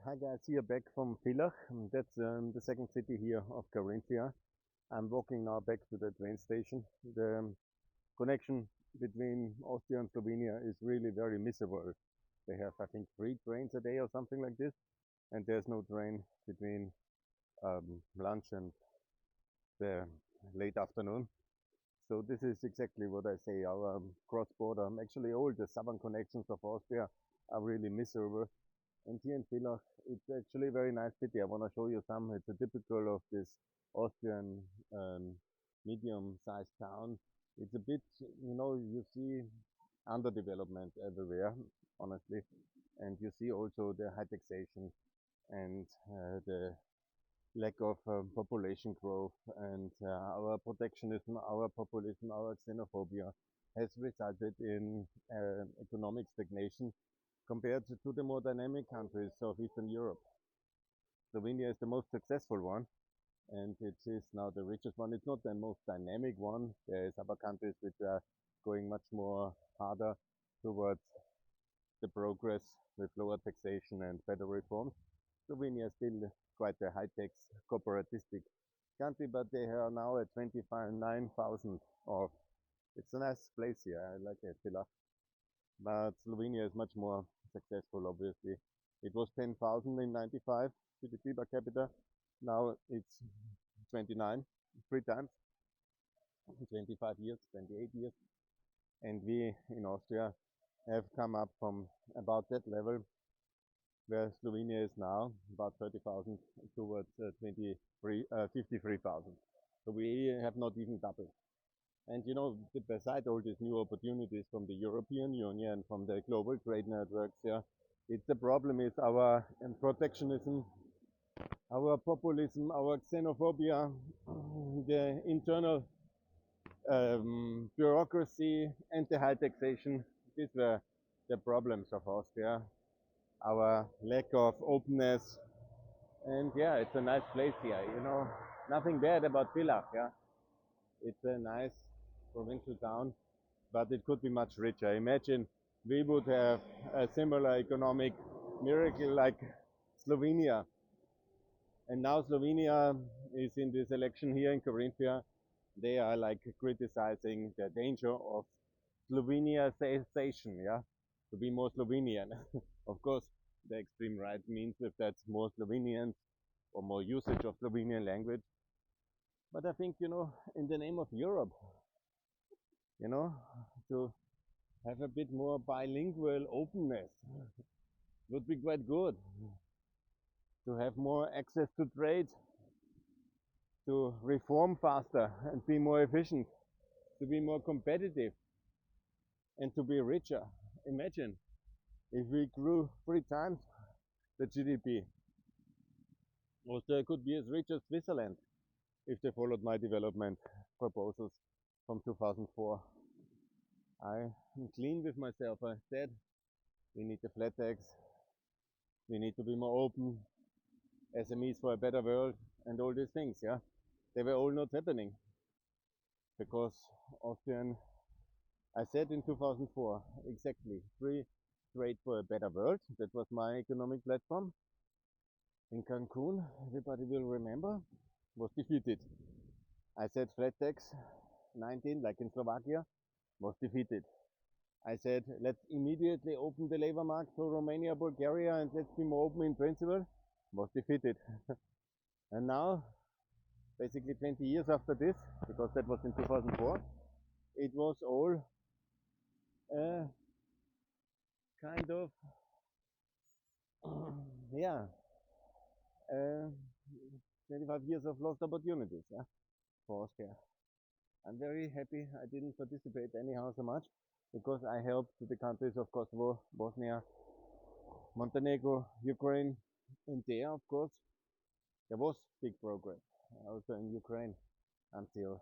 Hi guys, here back from Villach. That's the second city here of Carinthia. I'm walking now back to the train station. The connection between Austria and Slovenia is really very miserable. They have, I think, 3 trains a day or something like this, and there's no train between lunch and the late afternoon. So this is exactly what I say. Our cross-border, actually all the southern connections of Austria are really miserable. And here in Villach, it's actually a very nice city. I want to show you some. It's a typical of this Austrian um, medium-sized town. It's a bit, you see underdevelopment everywhere, honestly. And you see also the high taxation and the lack of population growth and our protectionism, our populism, our xenophobia has resulted in economic stagnation compared to the more dynamic countries of Eastern Europe. Slovenia is the most successful one, and it is now the richest one. It's not the most dynamic one. There's other countries which are going much more harder towards the progress with lower taxation and better reforms. Slovenia is still quite a high-tax cooperatistic country, but they are now at 29,000 of. It's a nice place here. I like it, but Slovenia is much more successful, obviously. It was 10,000 in 95 GDP per capita. Now it's 29, 3 times, 25 years, 28 years. And we in Austria have come up from about that level where Slovenia is now, about 30,000 towards 53,000. So we have not even doubled. And beside all these new opportunities from the European Union, from the global trade networks, it's the problem is our protectionism, our populism, our xenophobia, the internal bureaucracy, and the high taxation. These were the problems of Austria. Our lack of openness, and yeah, it's a nice place here. Nothing bad about Villach. Yeah, it's a nice provincial town, but it could be much richer. Imagine we would have a similar economic miracle like Slovenia. And now Slovenia is in this election here in Carinthia. They are like criticizing the danger of Slovenisation, yeah, to be more Slovenian. Of course, the extreme right means if that's more Slovenian or more usage of Slovenian language. But I think, in the name of Europe, to have a bit more bilingual openness would be quite good. To have more access to trade, to reform faster and be more efficient, to be more competitive, and to be richer. Imagine if we grew 3 times the GDP. Austria could be as rich as Switzerland if they followed my development proposals from 2004. I am clean with myself. I said we need the flat tax, we need to be more open, SMEs for a better world, and all these things. Yeah, they were all not happening because Austrian. I said in 2004 exactly free trade for a better world. That was my economic platform. In Cancun, everybody will remember, was defeated. I said flat tax 19, like in Slovakia, was defeated. I said let's immediately open the labor market for Romania, Bulgaria, and let's be more open in principle, was defeated. And now, basically 20 years after this, because that was in 2004, it was all kind of, yeah, uh, 25 years of lost opportunities, yeah, for Austria. I'm very happy I didn't participate anyhow so much because I helped the countries of Kosovo, Bosnia, Montenegro, Ukraine, and there, of course, there was big progress also in Ukraine until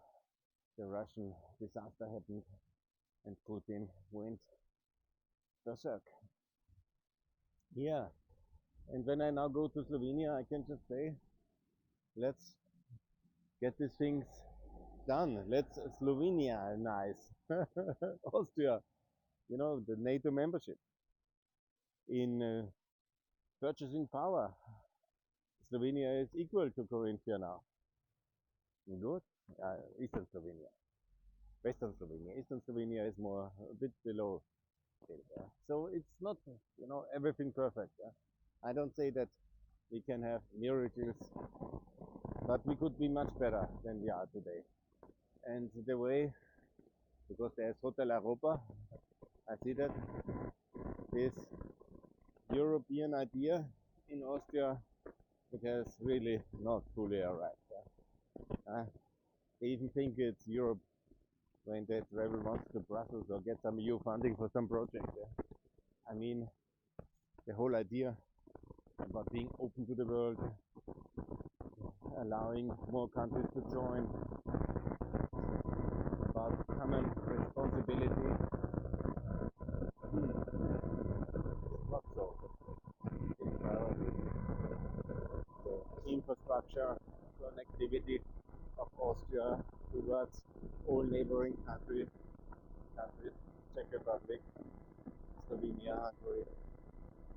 the Russian disaster happened and Putin went berserk. Yeah, and when I now go to Slovenia, I can just say, let's get these things done. Let's Slovenianize Austria, the NATO membership. In Purchasing power. Slovenia is equal to Carinthia now. Good. Eastern Slovenia. Western Slovenia. Eastern Slovenia is more a bit below. Yeah. So it's not, everything perfect. Yeah? I don't say that we can have miracles, but we could be much better than we are today. And the way, because there's Hotel Europa, I see that this European idea in Austria, it has really not fully arrived. Yeah? They even think it's Europe when they travel once to Brussels or get some EU funding for some project. Yeah? I mean, the whole idea about being open to the world, allowing more countries to join, about common responsibility, not so. The infrastructure, connectivity of Austria towards all neighboring countries, Czech Republic, Slovenia,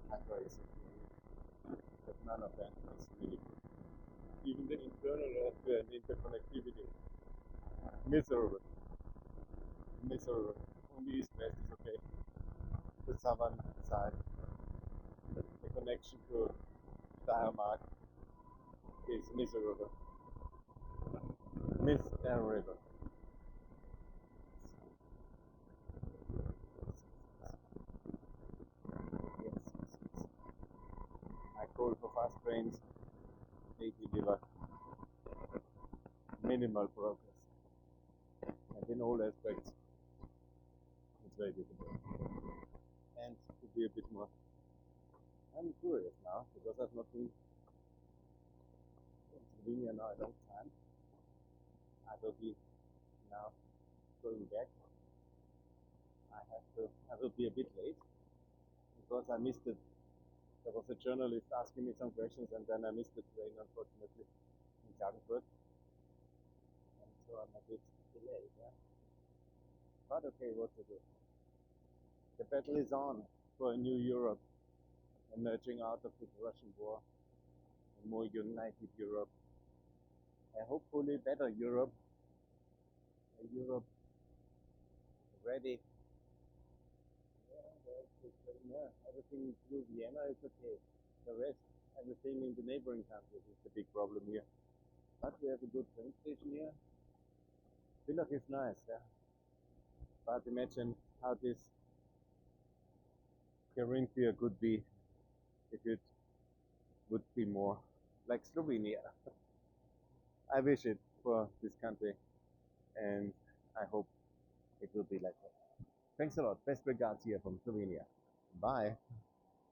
Hungary is okay, but none of them is really good. Even the internal Austrian interconnectivity, miserable, miserable. Only east west is okay. The southern side, the connection to Steiermark is miserable. Miserable. Yes, yes, yes. I call for fast trains. They deliver minimal progress. And in all aspects, it's very difficult. And to be a bit more, I'm curious now because I've not been in Slovenia now a long time. I will be now going back. I will be a bit late because I missed it. There was a journalist asking me some questions and then I missed the train unfortunately in Klagenfurt. And so I'm a bit delayed. Yeah? But okay, what to do? The battle is on for a new Europe, emerging out of this Russian war, a more united Europe, a hopefully better Europe, a Europe ready. Yeah, everything through Vienna is okay. The rest, everything in the neighboring countries is the big problem here. But we have a good train station here. Villach is nice, yeah. But imagine how this Carinthia could be if it would be more like Slovenia. I wish it for this country and I hope it will be like that. Thanks a lot. Best regards here from Slovenia. Bye.